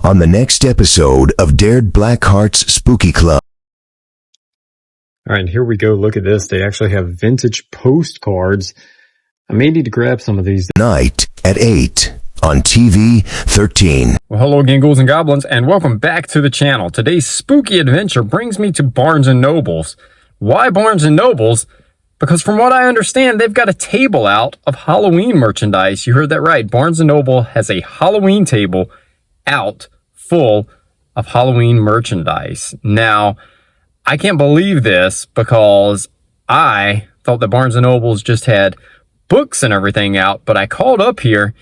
on the next episode of Dared BlackHearts Spooky Club. All right, here we go. Look at this. They actually have vintage postcards. I may need to grab some of these. Tonight at 8 on TV 13. Well, hello again, ghouls and goblins, and welcome back to the channel. Today's spooky adventure brings me to Barnes & Noble's. Why Barnes & Noble's? Because from what I understand, they've got a table out of Halloween merchandise. You heard that right. Barnes & Noble has a Halloween table out full of Halloween merchandise. Now, I can't believe this because I thought that Barnes & Noble's just had books and everything out, but I called up here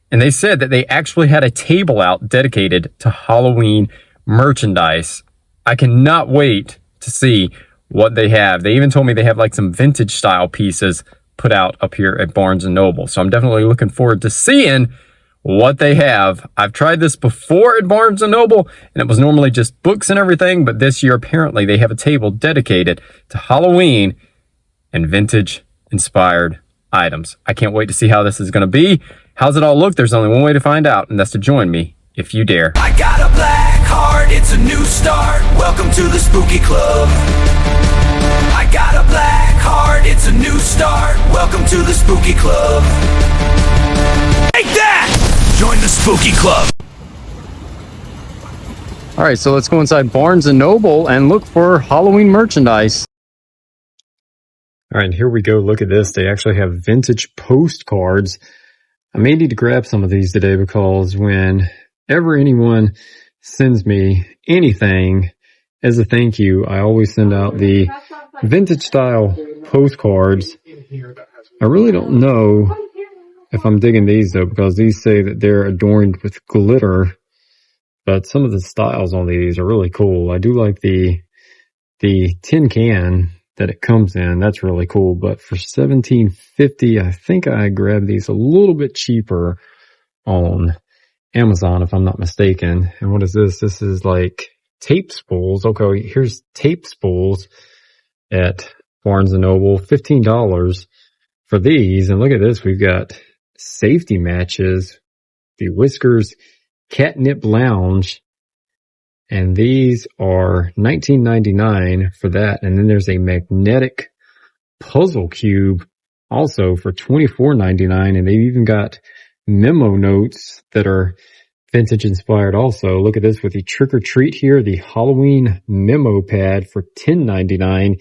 and they said that they actually had a table out dedicated to Halloween merchandise. I cannot wait to see what they have. They even told me they have like some vintage style pieces put out up here at Barnes & Noble. So I'm definitely looking forward to seeing what they have. I've tried this before at Barnes & Noble and it was normally just books and everything, but this year apparently they have a table dedicated to Halloween and vintage inspired items. I can't wait to see how this is going to be. How's it all look? There's only one way to find out, and that's to join me if you dare. I got a black heart, it's a new start. Welcome to the spooky club. I got a black heart, it's a new start. Welcome to the spooky club. Take that! Join the spooky club. All right, so let's go inside Barnes & Noble and look for Halloween merchandise. All right, here we go. Look at this. They actually have vintage postcards. I may need to grab some of these today because whenever anyone sends me anything as a thank you, I always send out the vintage style postcards. I really don't know if I'm digging these though, because these say that they're adorned with glitter, but some of the styles on these are really cool. I do like the tin can that it comes in. That's really cool. But for $17.50, I think I grabbed these a little bit cheaper on Amazon, if I'm not mistaken. And what is this? This is like tape spools. Okay, here's tape spools at Barnes & Noble, $15 for these. And look at this. We've got safety matches, the Whiskers Catnip Lounge, and these are $19.99 for that. And then there's a magnetic puzzle cube also for $24.99. And they've even got memo notes that are vintage inspired also. Look at this with the trick or treat here, the Halloween memo pad for $10.99.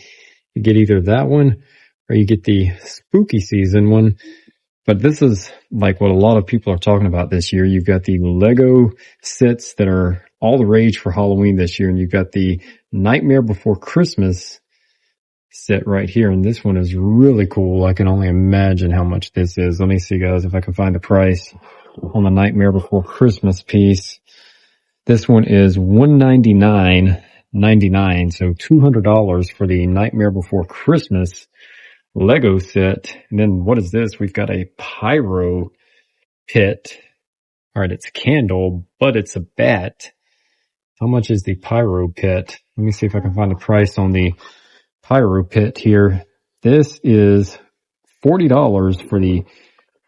You get either that one or you get the spooky season one. But this is like what a lot of people are talking about this year. You've got the Lego sets that are all the rage for Halloween this year. And you've got the Nightmare Before Christmas set right here. And this one is really cool. I can only imagine how much this is. Let me see, guys, if I can find the price on the Nightmare Before Christmas piece. This one is $199.99. So $200 for the Nightmare Before Christmas Lego set. And then what is this? We've got a pyro pit. All right, it's a candle, but it's a bat. How much is the pyro pit? Let me see if I can find the price on the pyro pit here. This is $40 for the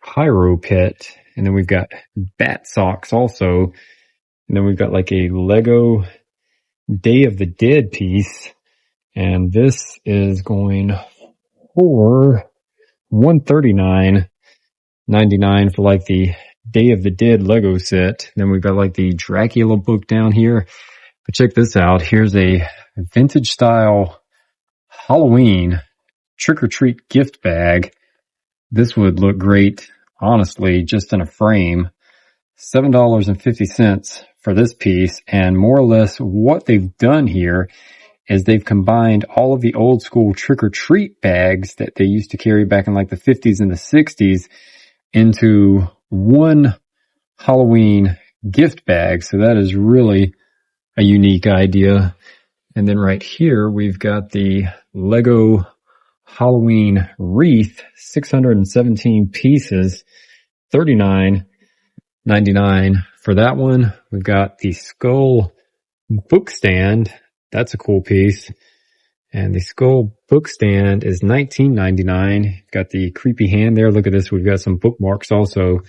pyro pit. And then we've got bat socks also. And then we've got like a Lego Day of the Dead piece. And this is going for $139.99 for like the Day of the Dead Lego set. Then we've got like the Dracula book down here. But check this out. Here's a vintage style Halloween trick-or-treat gift bag. This would look great, honestly, just in a frame. $7.50 for this piece. And more or less what they've done here is they've combined all of the old school trick-or-treat bags that they used to carry back in like the 50s and the 60s into one Halloween gift bag. So that is really a unique idea. And then right here, we've got the Lego Halloween wreath, 617 pieces, $39.99 for that one. We've got the skull book stand. That's a cool piece. And the skull book stand is $19.99. Got the creepy hand there. Look at this. We've got some bookmarks also.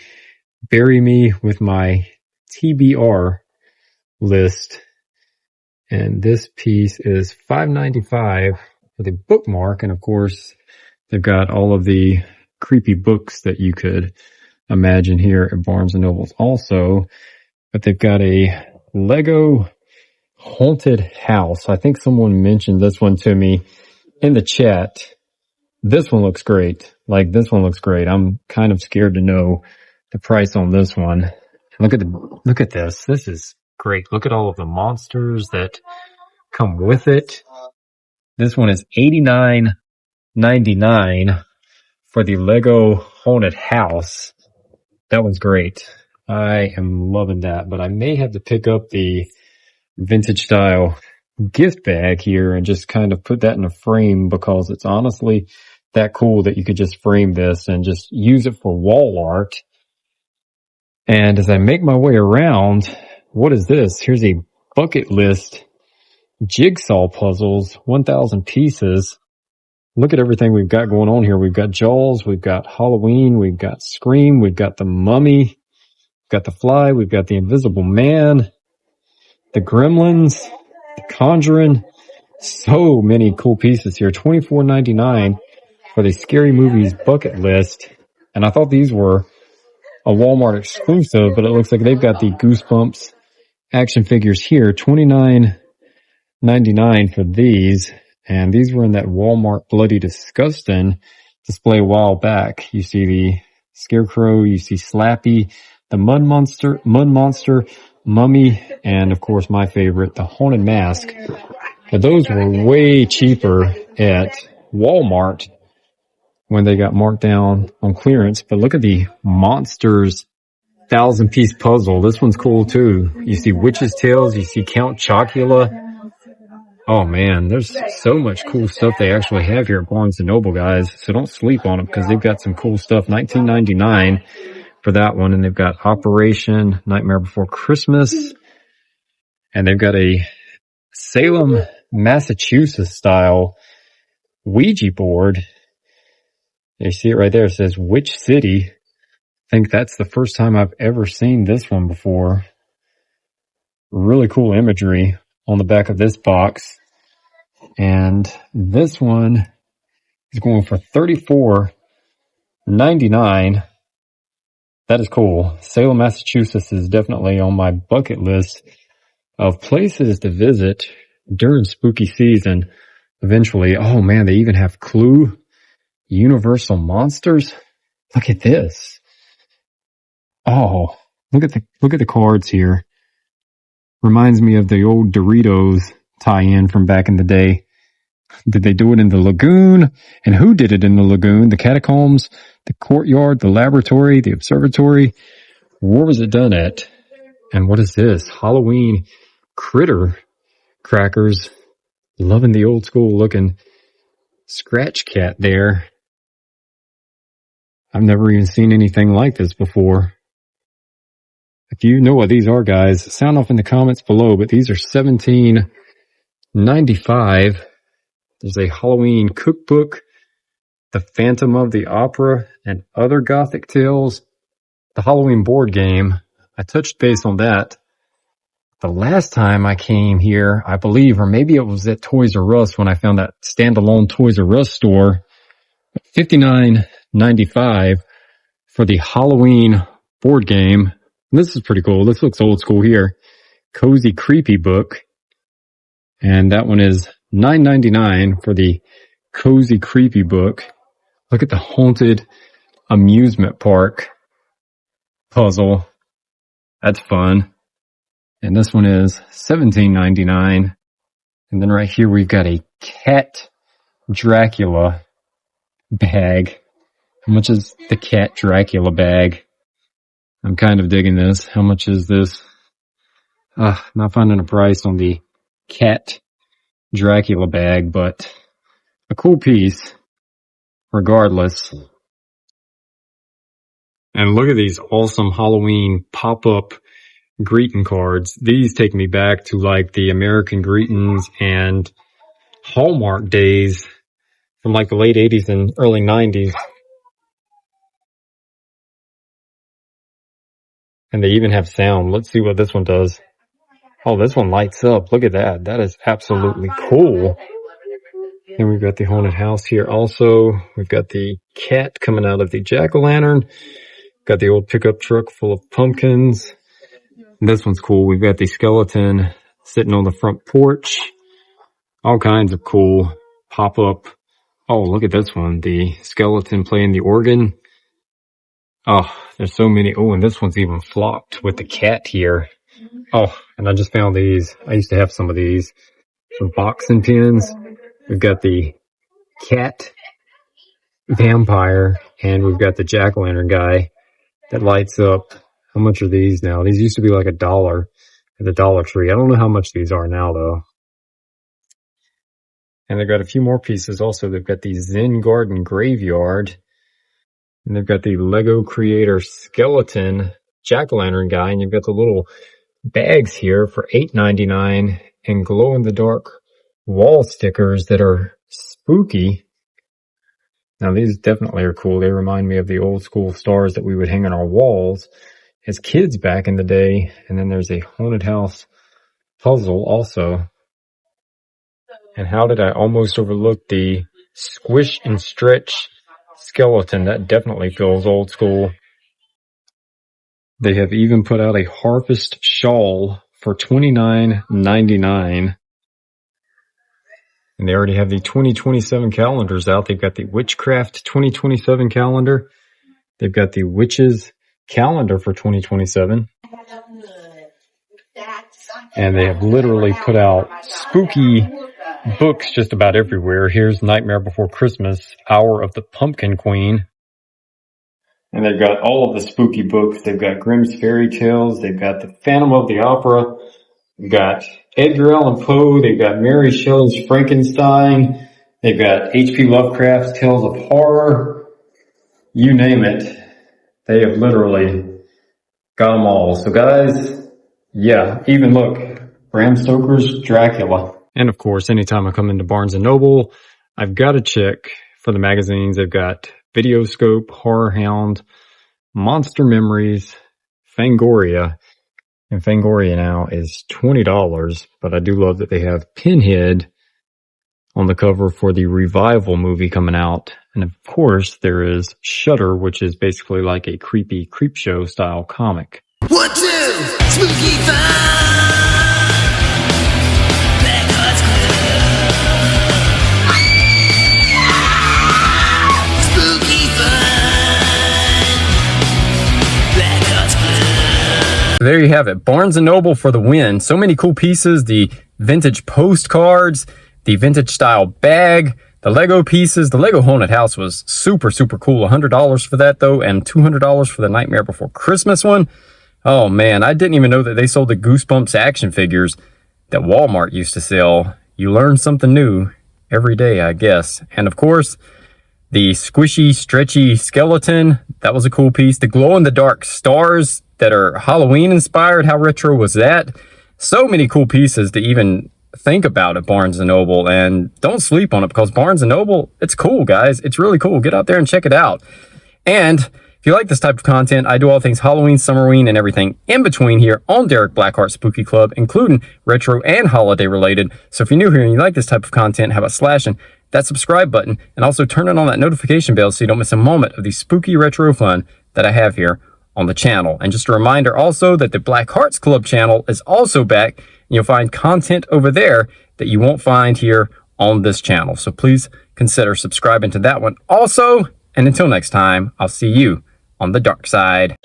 Bury me with my TBR list. And this piece is $5.95 for the bookmark. And of course, they've got all of the creepy books that you could imagine here at Barnes & Nobles also. But they've got a Lego haunted house. I think someone mentioned this one to me in the chat. This one looks great. Like, this one looks great. I'm kind of scared to know the price on this one. Look at this. This is great. Look at all of the monsters that come with it. This one is $89.99 for the Lego haunted house. That one's great. I am loving that, but I may have to pick up the vintage style gift bag here and just kind of put that in a frame, because it's honestly that cool that you could just frame this and just use it for wall art. And as I make my way around, what is this? Here's a bucket list jigsaw puzzles, 1,000 pieces. Look at everything we've got going on here. We've got Jaws, we've got Halloween, we've got Scream, we've got the Mummy, we've got the Fly, we've got the Invisible Man, the Gremlins, the Conjuring. So many cool pieces here. $24.99 for the Scary Movies bucket list. And I thought these were a Walmart exclusive, but it looks like they've got the Goosebumps action figures here. $29.99 for these. And these were in that Walmart Bloody Disgusting display a while back. You see the Scarecrow, you see Slappy, the Mud Monster, Mummy, and of course my favorite, the Haunted Mask. But those were way cheaper at Walmart when they got marked down on clearance. But look at the Monsters 1,000-piece puzzle. This one's cool too. You see Witch's Tales, you see Count Chocula. Oh man, there's so much cool stuff they actually have here at Barnes & Noble, guys. So don't sleep on them, because they've got some cool stuff. $19.99 for that one. And they've got Operation Nightmare Before Christmas. And they've got a Salem, Massachusetts style Ouija board. You see it right there. It says Witch City. I think that's the first time I've ever seen this one before. Really cool imagery on the back of this box. And this one is going for $34.99. That is cool. Salem, Massachusetts is definitely on my bucket list of places to visit during spooky season eventually. Oh man, they even have Clue, Universal Monsters. Look at this. Oh, look at the cards here. Reminds me of the old Doritos tie-in from back in the day. Did they do it in the lagoon? And who did it in the lagoon? The catacombs, the courtyard, the laboratory, the observatory. Where was it done at? And what is this? Halloween critter crackers. Loving the old school looking scratch cat there. I've never even seen anything like this before. If you know what these are, guys, sound off in the comments below, but these are $17.95. There's a Halloween cookbook, The Phantom of the Opera, and Other Gothic Tales. The Halloween board game, I touched base on that the last time I came here, I believe, or maybe it was at Toys R Us when I found that standalone Toys R Us store. $59.95 for the Halloween board game. This is pretty cool. This looks old school here. Cozy Creepy book. And that one is $9.99 for the Cozy Creepy book. Look at the Haunted Amusement Park puzzle. That's fun. And this one is $17.99. And then right here we've got a Cat Dracula bag. How much is the Cat Dracula bag? I'm kind of digging this. How much is this? Not finding a price on the Cat Dracula bag, but a cool piece regardless. And look at these awesome Halloween pop-up greeting cards. These take me back to like the American Greetings and Hallmark days from like the late 80s and early 90s. And they even have sound. Let's see what this one does. Oh, this one lights up. Look at that. That is absolutely cool. And we've got the haunted house here also. We've got the cat coming out of the jack-o'-lantern. Got the old pickup truck full of pumpkins. And this one's cool. We've got the skeleton sitting on the front porch. All kinds of cool pop-up. Oh, look at this one. The skeleton playing the organ. Oh, there's so many. Oh, and this one's even flocked with the cat here. Oh, and I just found these. I used to have some of these. Some boxing pins. We've got the cat vampire, and we've got the jack-o'-lantern guy that lights up. How much are these now? These used to be like $1 at the Dollar Tree. I don't know how much these are now, though. And they've got a few more pieces also. They've got the Zen Garden Graveyard. And they've got the Lego Creator Skeleton Jack-o'-lantern guy. And you've got the little bags here for $8.99 and glow-in-the-dark wall stickers that are spooky. Now, these definitely are cool. They remind me of the old school stars that we would hang on our walls as kids back in the day. And then there's a haunted house puzzle also. And how did I almost overlook the squish and stretch skeleton? That definitely feels old school. They have even put out a harvest shawl for $29.99. And they already have the 2027 calendars out. They've got the Witchcraft 2027 calendar. They've got the Witches calendar for 2027. And they have literally put out spooky books just about everywhere. Here's Nightmare Before Christmas, Hour of the Pumpkin Queen. And they've got all of the spooky books. They've got Grimm's Fairy Tales. They've got the Phantom of the Opera. They've got Edgar Allan Poe. They've got Mary Shelley's Frankenstein. They've got H.P. Lovecraft's Tales of Horror. You name it. They have literally got them all. So guys, yeah, even look, Bram Stoker's Dracula. And of course, anytime I come into Barnes & Noble, I've got to check for the magazines. They've got Videoscope, Horror Hound, Monster Memories, Fangoria. And Fangoria now is $20, but I do love that they have Pinhead on the cover for the Revival movie coming out. And of course, there is Shudder, which is basically like a creepy Creepshow style comic. 1, 2, spooky fun. BlackHearts Club. Spooky fun. BlackHearts Club. There you have it. Barnes & Noble for the win. So many cool pieces. The vintage postcards, the vintage style bag, the Lego pieces. The Lego Haunted House was super, super cool. $100 for that though, and $200 for the Nightmare Before Christmas one. Oh man, I didn't even know that they sold the Goosebumps action figures that Walmart used to sell. You learn something new every day, I guess. And of course, the squishy, stretchy skeleton, that was a cool piece. The glow-in-the-dark stars that are Halloween inspired, how retro was that? So many cool pieces to even think about at Barnes & Noble, and don't sleep on it because Barnes & Noble, it's cool, guys. It's really cool. Get out there and check it out. And if you like this type of content, I do all things Halloween, Summerween, and everything in between here on Derek BlackHearts Spooky Club, including retro and holiday related. So if you're new here and you like this type of content, how about slashing that subscribe button and also turning on that notification bell so you don't miss a moment of the spooky retro fun that I have here on the channel. And just a reminder also that the BlackHearts Club channel is also back. You'll find content over there that you won't find here on this channel. So please consider subscribing to that one also. And until next time, I'll see you on the dark side.